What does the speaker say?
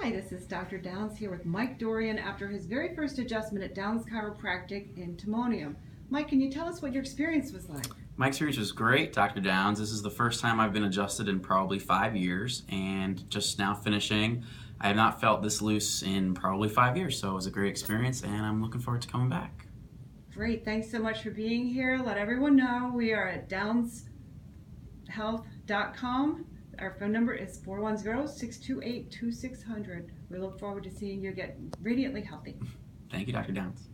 Hi, this is Dr. Downs here with Mike Dorian after his very first adjustment at Downs Chiropractic in Timonium. Mike, can you tell us what your experience was like? My experience was great, Dr. Downs. This is the first time I've been adjusted in probably 5 years, and just now finishing. I have not felt this loose in probably 5 years, so it was a great experience, and I'm looking forward to coming back. Great, thanks so much for being here. Let everyone know we are at downshealth.com. Our phone number is 410-628-2600. We look forward to seeing you get radiantly healthy. Thank you, Dr. Downs.